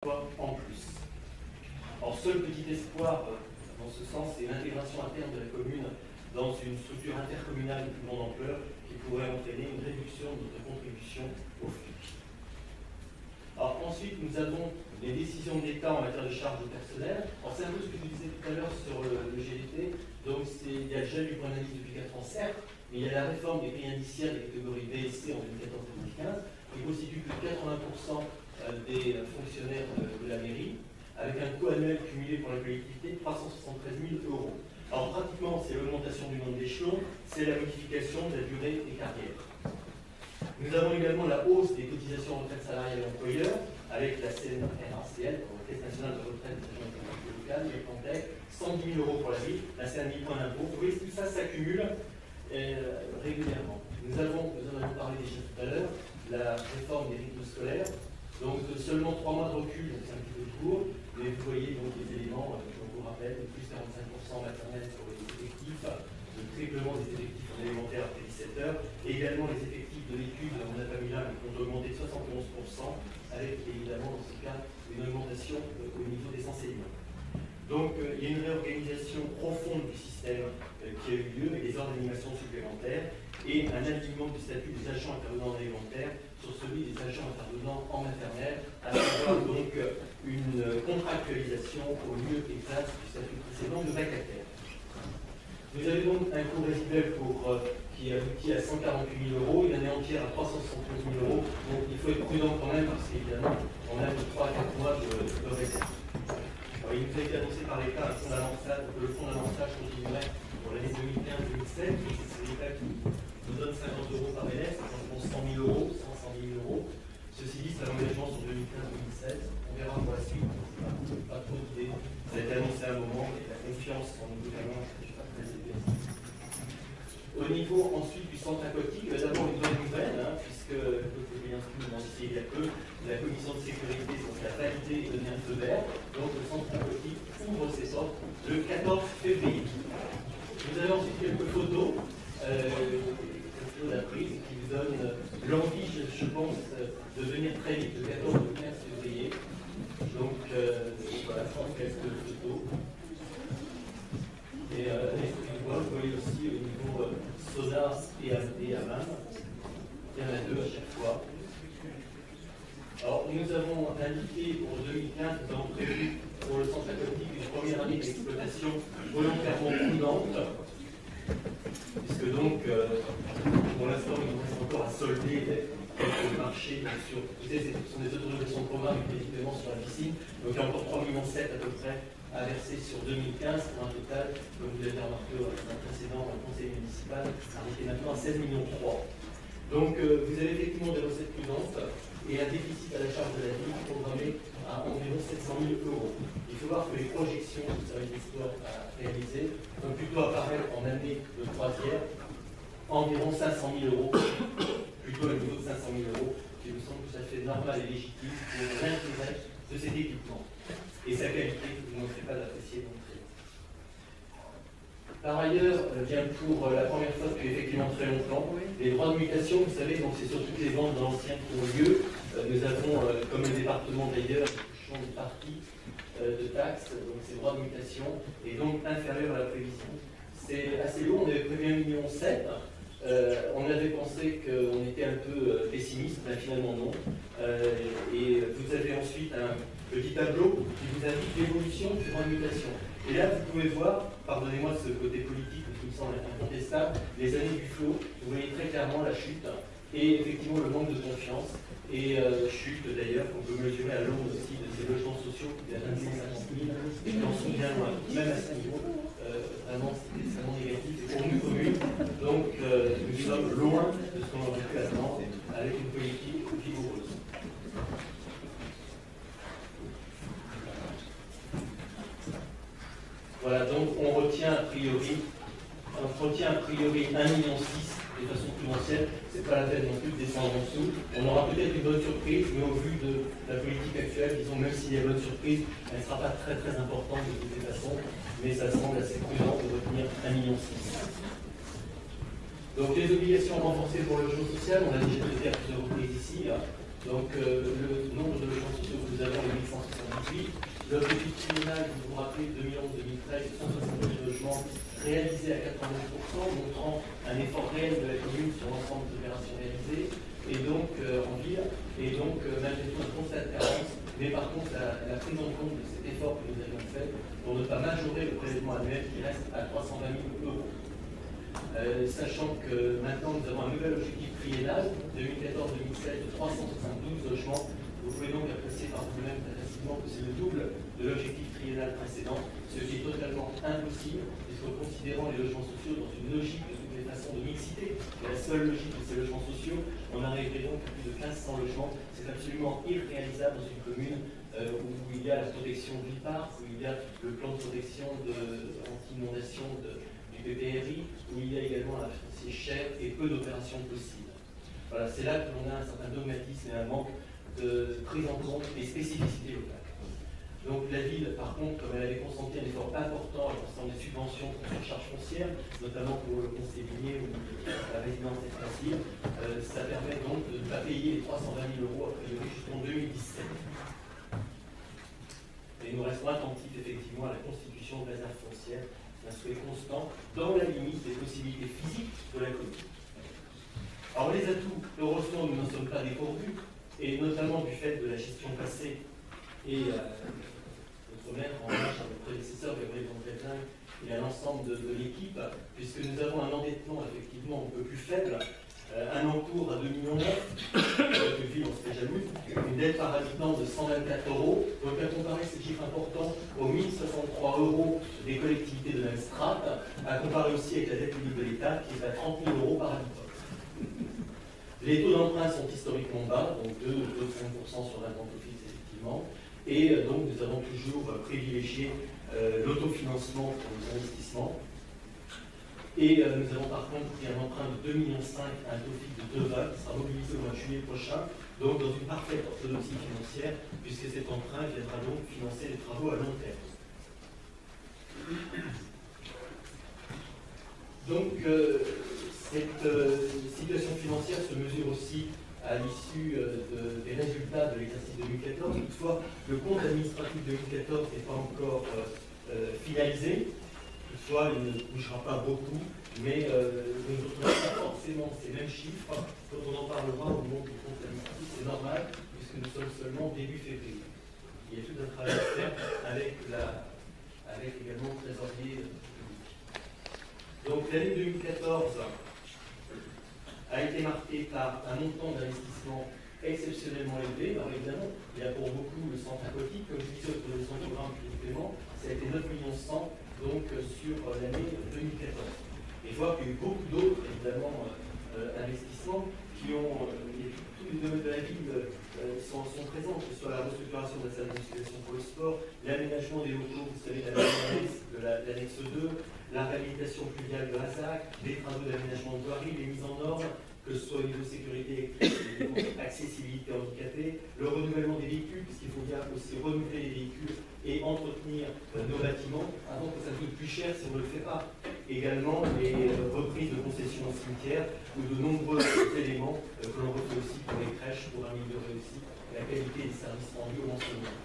en plus. Alors, seul petit espoir dans ce sens, c'est l'intégration interne de la commune dans une structure intercommunale de plus grande ampleur qui pourrait entraîner une réduction de notre contribution au FPIC. Alors ensuite, nous avons les décisions de l'État en matière de charges personnelles. Alors c'est un peu ce que je vous disais tout à l'heure sur le GDT. Donc il y a le gel du point d'indice depuis 4 ans, certes, mais il y a la réforme des prix indiciaires des catégories B et C en 2014-2015, qui constitue plus de 80% des fonctionnaires de la mairie, avec un coût annuel cumulé pour la collectivité de 373 000 €. Alors pratiquement, c'est l'augmentation du nombre d'échelons, c'est la modification de la durée des carrières. Nous avons également la hausse des cotisations retraite salariale employeur avec la CNRACL, la Caisse nationale de retraite des agents économiques locales, le Cantec, 110 000 € pour la ville, là c'est un 1000 points d'impôt. Vous voyez, tout ça s'accumule régulièrement. Nous en avons parlé déjà tout à l'heure, la réforme des rythmes scolaires. Donc seulement 3 mois de recul, donc c'est un petit peu court, mais vous voyez donc les éléments, je vous rappelle, plus 45% maternelle pour les effectifs, le triplement des effectifs en élémentaire après 17 heures, et également les effectifs de l'étude, on n'a pas mis là, mais qui ont augmenté de 71%, avec évidemment dans ce cas une augmentation au niveau des enseignants. Donc il y a une réorganisation profonde du système qui a eu lieu, avec des ordres d'animation supplémentaires, et un alignement du statut des agents intervenants en élémentaire sur celui des agents intervenant en maternelle, à savoir donc une contractualisation au mieux exact du statut précédent de vacataire. Vous avez donc un coût résiduel qui aboutit à 148 000 €, une année entière à 371 000 €. Donc il faut être prudent quand même parce qu'évidemment, on a de 3 à 4 mois de réserve. Alors, il nous a été annoncé par l'État que le fonds d'amorçage continuerait pour l'année 2015-2017. C'est l'État qui nous donne 50 € par élève, ça correspond 100 000 €, 110 000 €. Ceci dit, c'est un engagement sur 2015-2016. On verra pour la suite. Pas trop d'idées. Ça a été annoncé à un moment, et la confiance en nos gouvernements, je ne suis pas très élevé. Au niveau ensuite du centre aquatique, d'abord une bonne nouvelle, puisque, comme je l'ai inscrit il y a peu, la commission de sécurité a validé et donné un feu vert. Donc le centre aquatique ouvre ses portes le 14 février. Vous avez ensuite quelques photos. La prise qui vous donne l'envie, je pense, de venir très vite, le 14 ou 15 février. Donc, voilà, quelques photos. Et vous voyez aussi au niveau sonar et hammam. Il y en a 2 à chaque fois. Alors, nous avons indiqué pour 2015, nous avons prévu pour le centre aquatique une première année d'exploitation volontairement prudente. Puisque donc, pour l'instant, il nous reste encore à solder quelques marchés sur. Vous savez, ce sont des autorisations de programme et des paiements sur la piscine. Donc, il y a encore 3,7 millions à peu près à verser sur 2015 pour un total, comme vous l'avez remarqué dans un précédent conseil municipal, qui est maintenant à 16,3 millions. Donc, vous avez effectivement des recettes prudentes et un déficit à la charge de la ville programmé à environ 700 000 €. Il faut voir que les projections du service d'histoire à réaliser vont plutôt apparaître en année de 3e, environ 500 000 €, plutôt à niveau de 500 000 €, qui me semble tout à fait normal et légitime pour l'intérêt de cet équipement et sa qualité que vous ne manquerez pas d'apprécier d'entrée. Par ailleurs, bien pour la première fois depuis effectivement très longtemps, les droits de mutation, vous savez, donc c'est sur toutes les ventes de l'ancien qui ont lieu. Nous avons, comme le département d'ailleurs, une partie de taxes, donc ces droits de mutation, et donc inférieur à la prévision. C'est assez lourd, on avait prévu 1,7 million. On avait pensé qu'on était un peu pessimiste, mais finalement non. Et vous avez ensuite un petit tableau qui vous indique l'évolution des droits de mutation. Et là, vous pouvez voir, pardonnez-moi ce côté politique qui me semble incontestable, les années du flot, vous voyez très clairement la chute et effectivement le manque de confiance. Et chute d'ailleurs qu'on peut mesurer à l'aune aussi de ces logements sociaux qui est à 150 000 et qui en sont bien loin. Même à ce niveau, vraiment c'est extrêmement négatif. Et pour nous communes, donc nous sommes loin de ce qu'on aurait pu attendre avec une politique vigoureuse. Voilà, donc on retient a priori 1,6 million de façon prudentielle, c'est pas la peine non plus de descendre en dessous. On aura peut-être une bonne surprise, mais au vu de la politique actuelle, disons, même s'il y a une bonne surprise, elle ne sera pas très très importante de toutes les façons, mais ça semble assez prudent de retenir 1,6 million. Donc les obligations renforcées pour le logement social, on a déjà traité à plusieurs reprises ici. Donc le nombre de logements sociaux que nous avons est 1178. L'objectif triennal, vous vous rappelez, 2011-2013, 170 logements réalisés à 89%, montrant un effort réel de la commune sur l'ensemble des opérations réalisées, et donc en ville, et donc malgré tout un constat de carence, mais par contre la prise en compte de cet effort que nous avions fait pour ne pas majorer le prélèvement annuel qui reste à 320 000 euros. Sachant que maintenant nous avons un nouvel objectif triennal, 2014-2016, de 372 logements. Vous pouvez donc apprécier par vous-même très facilement que c'est le double de l'objectif triennal précédent, ce qui est totalement impossible, puisque considérant les logements sociaux dans une logique de toutes les façons de mixité, la seule logique de ces logements sociaux, on arriverait donc à plus de 1500 logements. C'est absolument irréalisable dans une commune où il y a la protection du parc, où il y a le plan de protection anti-inondation du PPRI, où il y a également un foncier cher et peu d'opérations possibles. Voilà, c'est là que l'on a un certain dogmatisme et un manque de prise en compte des spécificités locales. Donc la ville, par contre, comme elle avait consenti un effort important en concernant des subventions pour surcharge foncière, notamment pour le conseil minier ou la résidence espacielle, ça permet donc de ne pas payer les 320 000 euros a priori jusqu'en 2017. Et nous restons attentifs effectivement à la constitution de réserves foncières, un souhait constant dans la limite des possibilités physiques de la commune. Alors les atouts, heureusement, nous n'en sommes pas dépourvus, et notamment du fait de la gestion passée et notre maire en marche à notre prédécesseur Gabriel Vendrétin et à l'ensemble de l'équipe, puisque nous avons un endettement effectivement un peu plus faible, un encours à 2,9 millions, une ville on se fait jaloux, une dette par habitant de 124 euros, donc à comparer ces chiffres importants aux 1063 euros des collectivités de même strate, à comparer aussi avec la dette publique de l'État qui est à 30 000 euros par habitant. Les taux d'emprunt sont historiquement bas, donc 2 ou 5% sur la vente fixe, effectivement. Et donc, nous avons toujours privilégié l'autofinancement pour les investissements. Et nous avons par contre pris un emprunt de 2,5 millions à un taux fixe de 2,20 qui sera mobilisé au mois de juillet prochain, donc dans une parfaite orthodoxie financière, puisque cet emprunt viendra donc financer les travaux à long terme. Donc, cette situation financière se mesure aussi à l'issue des résultats de l'exercice 2014. Toutefois, le compte administratif 2014 n'est pas encore finalisé. Toutefois, il ne bougera pas beaucoup, mais nous ne retrouvons pas forcément ces mêmes chiffres quand on en parlera au moment du compte administratif. C'est normal, puisque nous sommes seulement début février. Il y a tout un travail à faire avec également le trésorier public. Donc, l'année 2014 a été marqué par un montant d'investissement exceptionnellement élevé. Alors évidemment, il y a pour beaucoup le centre aquatique, comme je disais autour du centre programme de paiement, ça a été 9,1 millions donc sur l'année 2014. Et je vois qu'il y a eu beaucoup d'autres, évidemment, investissements qui ont, tous les domaines de la ville sont présents, que ce soit la restructuration de la salle de musculation pour le sport, l'aménagement des locaux, vous savez, l'annexe 2, la réhabilitation fluviale de la SAC, les travaux d'aménagement de voirie, les mises en norme, que ce soit au niveau de sécurité électrique, accessibilité handicapée, le renouvellement des véhicules, puisqu'il faut bien aussi renouveler les véhicules et entretenir nos bâtiments avant que ça coûte plus cher si on ne le fait pas. Également les reprises de concessions au cimetière ou de nombreux éléments que l'on retrouve aussi pour les crèches pour améliorer aussi la qualité des services rendus au l'enseignement.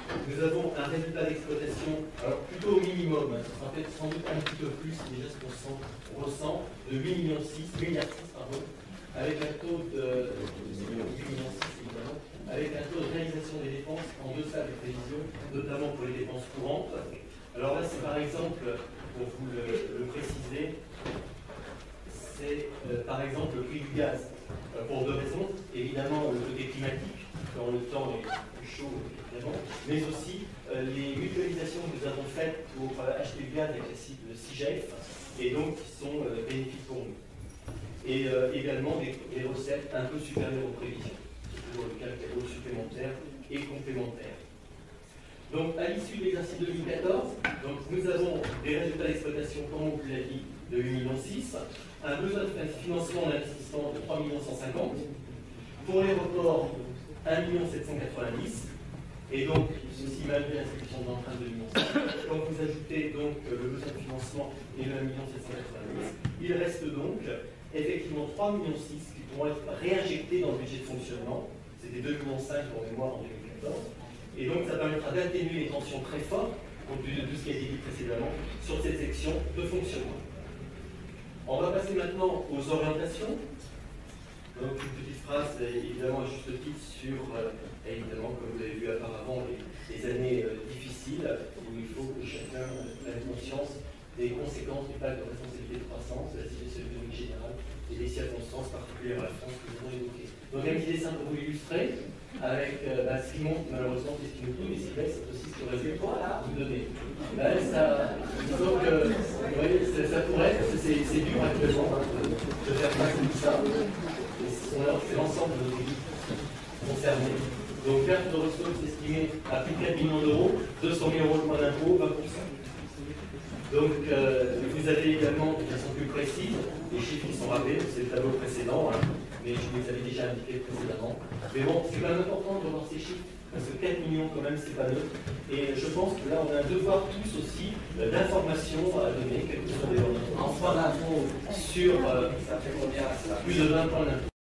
Nous avons un résultat d'exploitation, alors plutôt au minimum, ça sera peut-être sans doute un petit peu plus, c'est déjà ce qu'on ressent, de 8,6 millions, avec un taux de 8,6 millions, évidemment, avec un taux de réalisation des dépenses en deçà des prévisions, notamment pour les dépenses courantes. Alors là, c'est par exemple, pour vous le préciser, c'est par exemple le prix du gaz, pour deux raisons. Évidemment, le côté climatique, quand le temps est plus chaud, évidemment, mais aussi les mutualisations que nous avons faites pour acheter le gaz avec la cible CIGEF, et donc qui sont bénéfiques pour nous. Et également des recettes un peu supérieures aux prévisions, pour le calcul supplémentaire et complémentaire. Donc, à l'issue de l'exercice 2014, donc, nous avons des résultats d'exploitation, comme on vous l'a dit, de 8,6 millions, un besoin de financement d'investissement de 3,150 millions, pour les reports, 1,790 million, et donc, ceci malgré l'inscription d'emprunt de 2,5 millions. Quand vous ajoutez donc le besoin de financement et le 1,790 million, il reste donc effectivement 3,6 millions qui pourront être réinjectés dans le budget de fonctionnement c'était 2,5 millions pour mémoire en 2014. Et donc ça permettra d'atténuer les tensions très fortes, compte tenu de tout ce qui a été dit précédemment, sur cette section de fonctionnement. On va passer maintenant aux orientations. Donc une petite phrase, évidemment, à juste titre sur, évidemment, comme vous l'avez vu auparavant, les années difficiles, où il faut que chacun prenne conscience des conséquences du pacte de responsabilité de croissance, de la situation économique générale et des circonstances particulières à la France que nous avons évoquées. Donc un petit dessin pour vous illustrer, avec ce qui montre malheureusement, c'est ce qui nous coûte, mais c'est vrai, c'est aussi ce que résultat vous donner. Là, donc, vous voyez, ça pourrait être, c'est dur actuellement de faire face à tout ça. C'est l'ensemble de nos équipes concernées. Donc, perte de ressources estimée à plus de 4 millions d'euros, 200 000 euros de point d'impôt, 20%. Donc, vous avez également, de façon plus précise, les chiffres qui sont rappelés, c'est le tableau précédent, hein, mais je vous les avais déjà indiqués précédemment. Mais bon, c'est quand même important de revoir ces chiffres, parce que 4 millions, quand même, c'est pas neutre. Et je pense que là, on a un devoir tous aussi d'information à donner, quels que soient les sur plus de 20 points d'impôt.